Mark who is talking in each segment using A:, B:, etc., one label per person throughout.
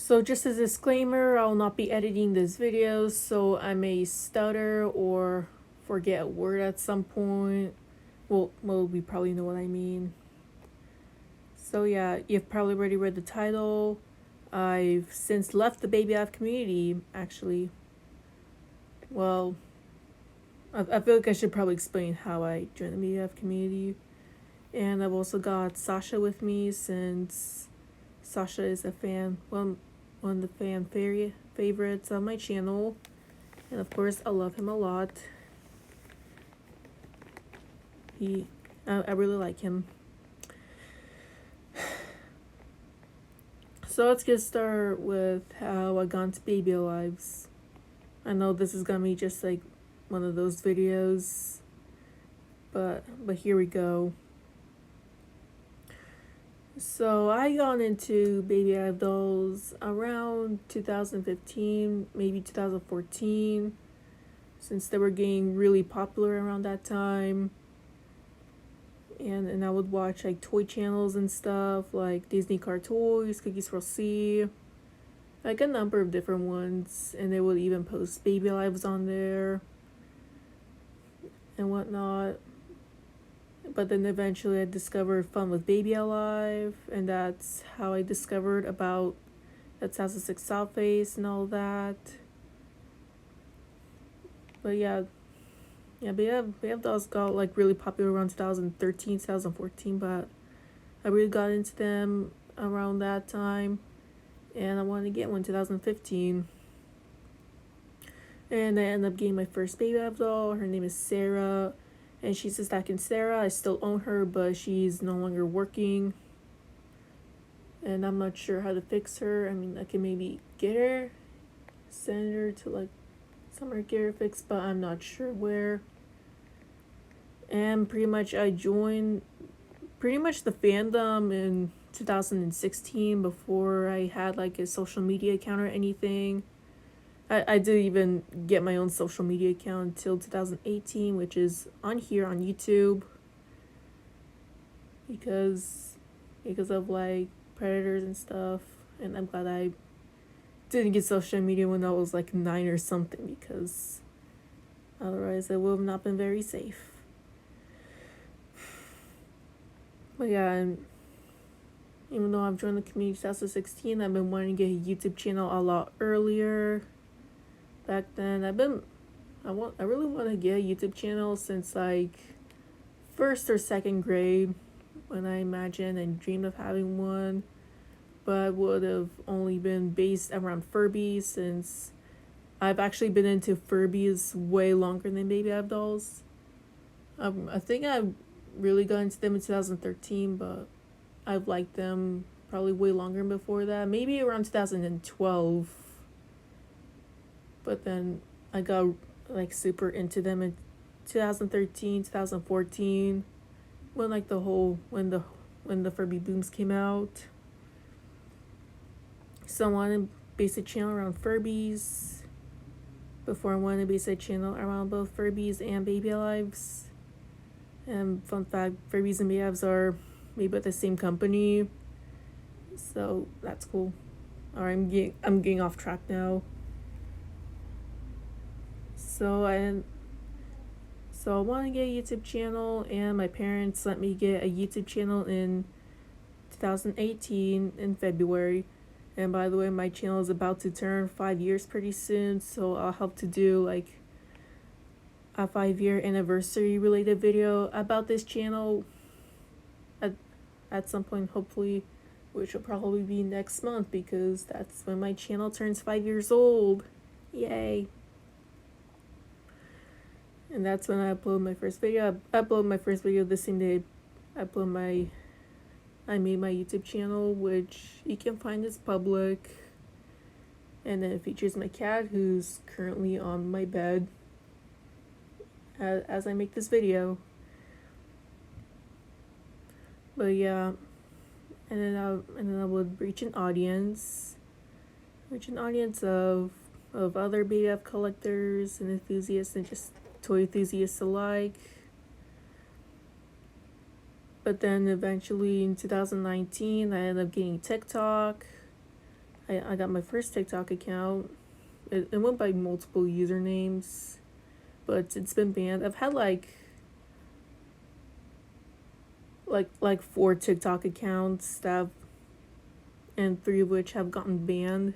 A: So just as a disclaimer, I'll not be editing this video, so I may stutter or forget a word at some point. Well, we probably know what I mean. So yeah, you've probably already read the title. I've since left the Baby Life community, actually. Well, I feel like I should probably explain how I joined the Baby Life community. And I've also got Sasha with me, since Sasha is a fan, one of the favorites of my channel. And of course, I love him a lot. I really like him. So let's get started with how I got into baby lives. I know this is gonna be just like one of those videos, but here we go. So I got into baby live dolls around 2015, maybe 2014, since they were getting really popular around that time. And I would watch like toy channels and stuff, like Disney Car Toys, Cookies for C, like a number of different ones, and they would even post baby lives on there and whatnot. But then eventually I discovered Fun with Baby Alive, and that's how I discovered about that 2006 South Face and all that. But yeah, Baby dolls got like really popular around 2013, 2014, but I really got into them around that time, and I wanted to get one in 2015. And I ended up getting my first baby doll. Her name is Sarah, and she's a second Sarah. I still own her, but she's no longer working, and I'm not sure how to fix her. I mean, I can maybe get her, send her to like somewhere, get her fixed, but I'm not sure where. And pretty much I joined pretty much the fandom in 2016, before I had like a social media account or anything. I didn't even get my own social media account until 2018, which is on here on YouTube, because of like predators and stuff. And I'm glad I didn't get social media when I was like 9 or something, because otherwise it would have not been very safe. But yeah, and even though I've joined the community 2016, I've been wanting to get a YouTube channel a lot earlier. Back then, I really want to get a YouTube channel since like 1st or 2nd grade, when I imagined and dreamed of having one. But it would have only been based around furbies, since I've actually been into furbies way longer than baby dolls. I think I really got into them in 2013, but I've liked them probably way longer before that, maybe around 2012. But then I got like super into them in 2013, 2014, when like when the Furby booms came out. So I wanted to base a channel around Furbies before I wanted to base a channel around both Furbies and Baby Lives. And fun fact, Furbies and Baby Lives are made by the same company, so that's cool. Alright, I'm getting off track now. So I want to get a YouTube channel, and my parents let me get a YouTube channel in 2018 in February. And by the way, my channel is about to turn 5 years pretty soon, so I'll help to do like a 5-year anniversary related video about this channel at some point, hopefully, which will probably be next month, because that's when my channel turns 5 years old. Yay. And that's when I upload my first video. I upload my first video the same day I made my YouTube channel, which you can find is public. And then it features my cat, who's currently on my bed as I make this video. But yeah, and then I would reach an audience of other BF collectors and enthusiasts, and just toy enthusiasts alike. But then eventually in 2019, I ended up getting TikTok. I got my first TikTok account. It went by multiple usernames, but it's been banned. I've had like 4 TikTok accounts that have, and 3 of which have gotten banned.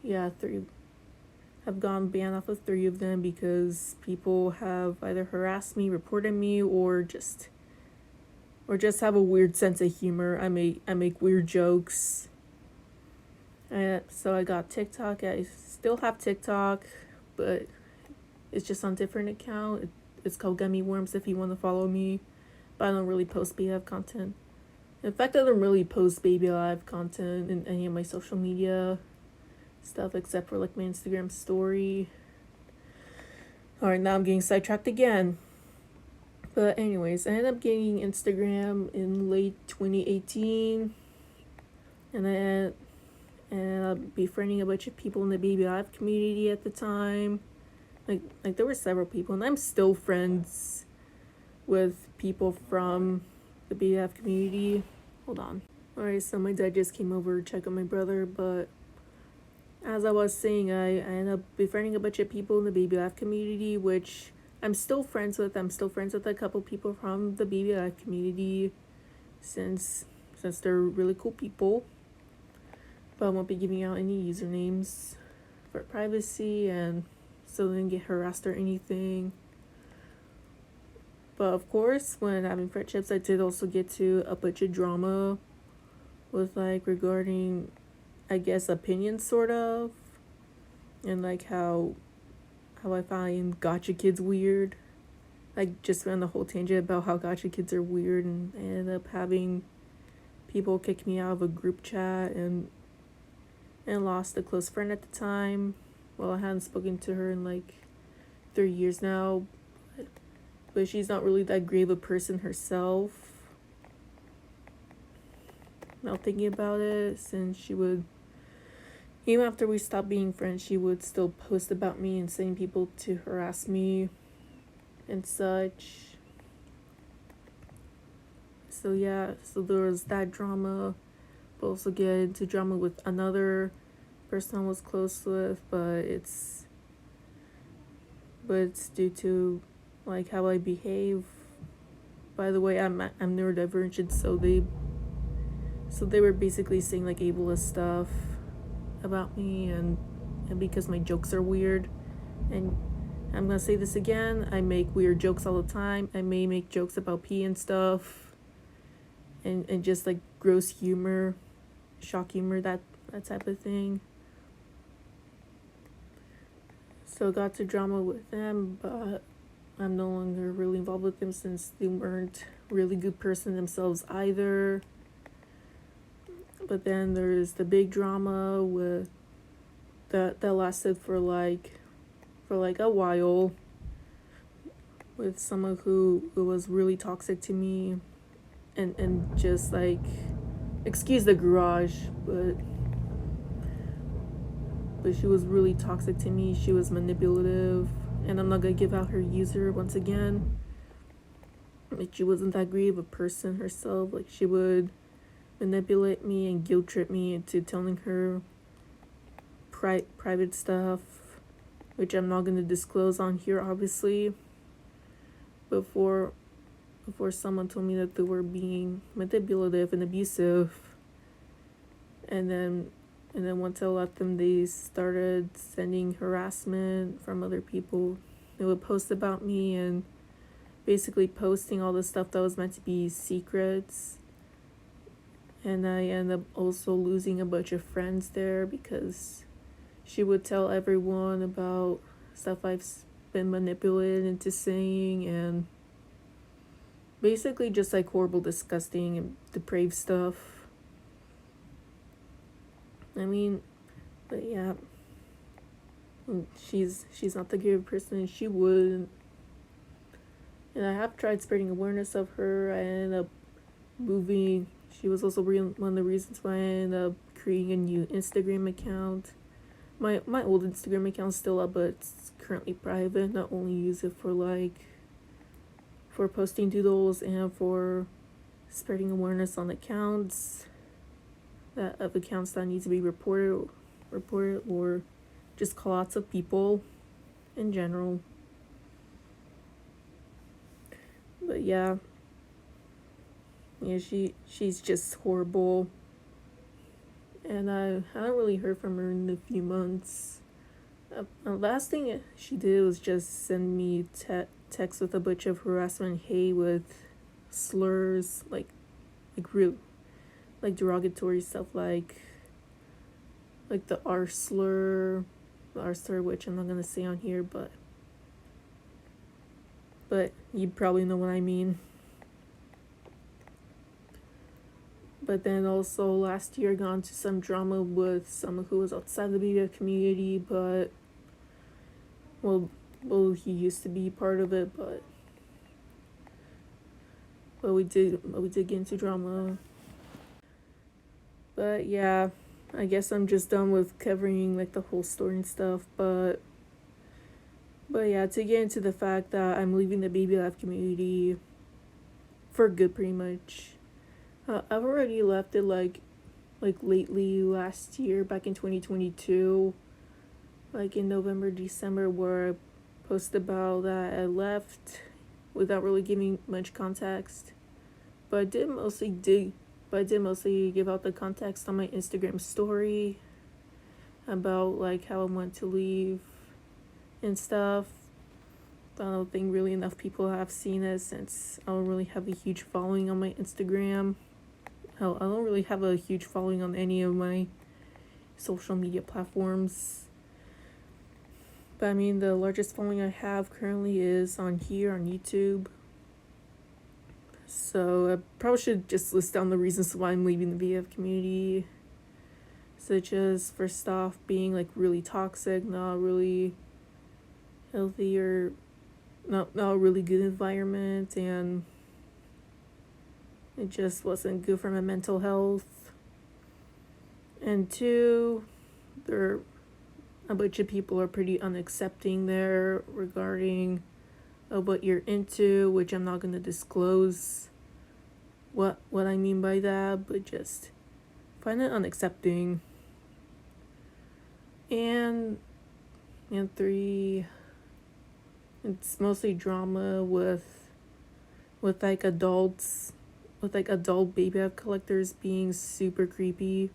A: Yeah, 3 have gone banned off of 3 of them because people have either harassed me, reported me, or just have a weird sense of humor. I make weird jokes. So I got TikTok. I still have TikTok, but it's just on different account. It's called Gummy Worms if you want to follow me, but I don't really post Baby Live content. In fact, I don't really post Baby Live content in any of my social media stuff except for like my Instagram story. Alright, now I'm getting sidetracked again. But anyways, I ended up getting Instagram in late 2018, and I ended up befriending a bunch of people in the Baby Live community at the time. Like there were several people, and I'm still friends with people from the Baby Live community. Hold on. Alright, so my dad just came over to check on my brother, but as I was saying, I ended up befriending a bunch of people in the Baby Live community, which I'm still friends with. I'm still friends with a couple people from the Baby Live community since they're really cool people. But I won't be giving out any usernames for privacy and so they didn't get harassed or anything. But of course, when having friendships, I did also get to a bunch of drama with like regarding, I guess, opinions sort of, and like how I find gotcha kids weird. Like just ran the whole tangent about how gotcha kids are weird, and I ended up having people kick me out of a group chat and lost a close friend at the time. Well, I hadn't spoken to her in like 3 years now, but she's not really that great of a person herself. Now thinking about it, since she would, even after we stopped being friends, she would still post about me and sending people to harass me and such. So yeah, so there was that drama, but also get into drama with another person I was close with, but it's due to like how I behave. By the way, I'm neurodivergent, so they were basically saying like ableist stuff about me, and because my jokes are weird, and I'm gonna say this again, I make weird jokes all the time. I may make jokes about pee and stuff, and just like gross humor, shock humor, that type of thing. So got to drama with them, but I'm no longer really involved with them since they weren't really good person themselves either. But then there's the big drama with that lasted for like a while, with someone who was really toxic to me, and just like, excuse the garage, but she was really toxic to me. She was manipulative, and I'm not gonna give out her user once again. Like, she wasn't that great of a person herself. Like, she would manipulate me and guilt trip me into telling her private stuff, which I'm not gonna disclose on here, obviously. Before someone told me that they were being manipulative and abusive, and then once I let them, they started sending harassment from other people. They would post about me and basically posting all the stuff that was meant to be secrets. And I ended up also losing a bunch of friends there because she would tell everyone about stuff I've been manipulated into saying, and basically just like horrible, disgusting, and depraved stuff. I mean, but yeah, she's not the good person she would. And I have tried spreading awareness of her. I ended up moving. She was also one of the reasons why I ended up creating a new Instagram account. My old Instagram account's still up, but it's currently private. I only use it for posting doodles and for spreading awareness on accounts. that of accounts that need to be reported or just call outs of people in general. But yeah, she's just horrible, and I haven't really heard from her in a few months. The last thing she did was just send me text with a bunch of harassment, hate with slurs, like real, like derogatory stuff, like the R slur, which I'm not gonna say on here, but you probably know what I mean. But then also last year got into some drama with someone who was outside the BBF community, but well, he used to be part of it, but we did get into drama. But yeah, I guess I'm just done with covering like the whole story and stuff, but yeah, to get into the fact that I'm leaving the baby life community for good, pretty much. I've already left it like lately last year, back in 2022, like in November, December, where I posted about that I left without really giving much context. But I did mostly give out the context on my Instagram story about like how I want to leave and stuff. I don't think really enough people have seen it, since I don't really have a huge following on my Instagram. Hell, I don't really have a huge following on any of my social media platforms. But I mean, the largest following I have currently is on YouTube. So I probably should just list down the reasons why I'm leaving the BF community. Such as, first off, being like really toxic, not really healthy, or not a really good environment, and it just wasn't good for my mental health. And two, a bunch of people are pretty unaccepting there regarding what you're into, which I'm not going to disclose what I mean by that, but just find it unaccepting. And three, it's mostly drama with like adults, with like adult baby app collectors being super creepy.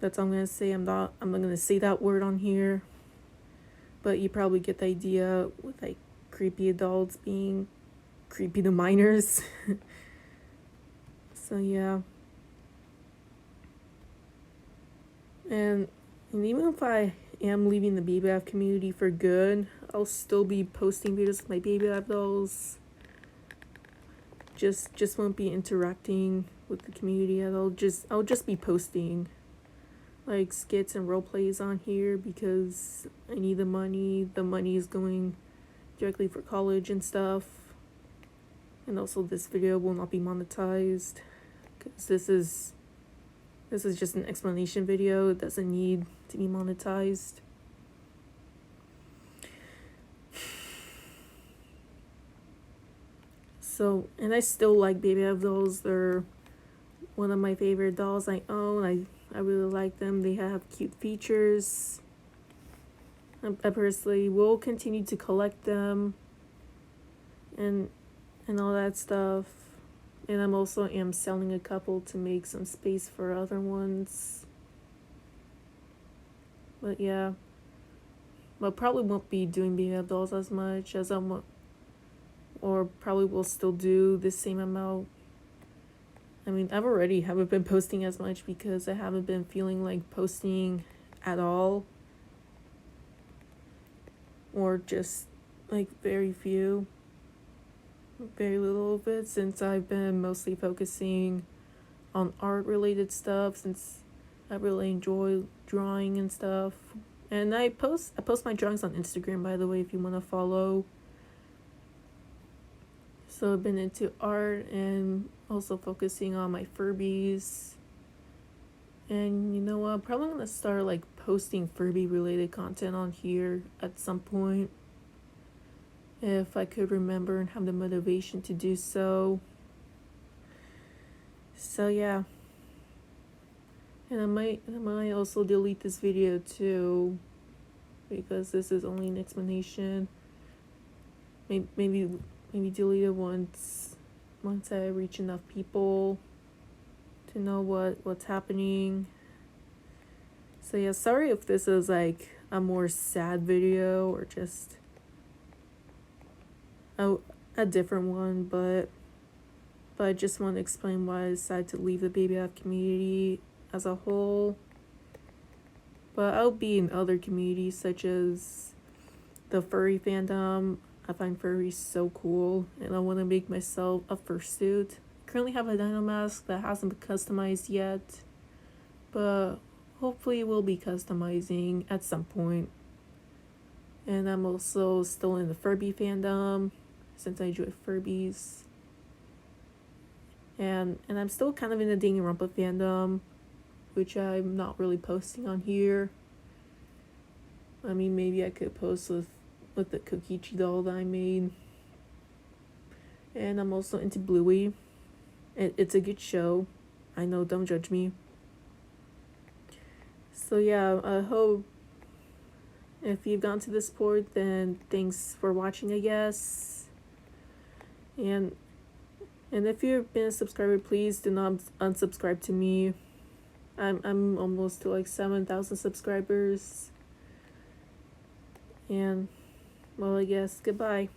A: That's all I'm gonna say. I'm not gonna say that word on here, but you probably get the idea, with like creepy adults being creepy to minors. So yeah. And even if I am leaving the baby app community for good, I'll still be posting videos with my baby app dolls. Just won't be interacting with the community at all. I'll just be posting like skits and role plays on here because I need the money. The money is going directly for college and stuff. And also, this video will not be monetized because this is just an explanation video. It doesn't need to be monetized. So, and I still like baby app dolls. They're one of my favorite dolls I own. I really like them. They have cute features. I personally will continue to collect them and all that stuff. And I'm also selling a couple to make some space for other ones. But yeah. But probably won't be doing baby app dolls as much as I want, or probably will still do the same amount. I mean, I've already haven't been posting as much because I haven't been feeling like posting at all, or just like very little of it, since I've been mostly focusing on art related stuff, since I really enjoy drawing and stuff. And I post my drawings on Instagram, by the way, if you want to follow. So I've been into art and also focusing on my furbies. And you know what? I'm probably going to start like posting Furby related content on here at some point, if I could remember and have the motivation to do so. So yeah. And I might also delete this video too, because this is only an explanation. Maybe delete it once I reach enough people to know what's happening. So yeah, sorry if this is like a more sad video or just a different one, but I just want to explain why I decided to leave the baby F community as a whole. But I'll be in other communities such as the furry fandom. I find furries so cool, and I want to make myself a fursuit. I currently have a dino mask that hasn't been customized yet, but hopefully we'll be customizing at some point. And I'm also still in the Furby fandom since I enjoy furbies. And I'm still kind of in the Danganronpa fandom, which I'm not really posting on here. I mean, maybe I could post with the Kokichi doll that I made. And I'm also into Bluey. It's a good show. I know, don't judge me. So yeah, I hope if you've gotten to this point, then thanks for watching, I guess. And if you've been a subscriber, please do not unsubscribe to me. I'm almost to like 7,000 subscribers. And well, I guess goodbye.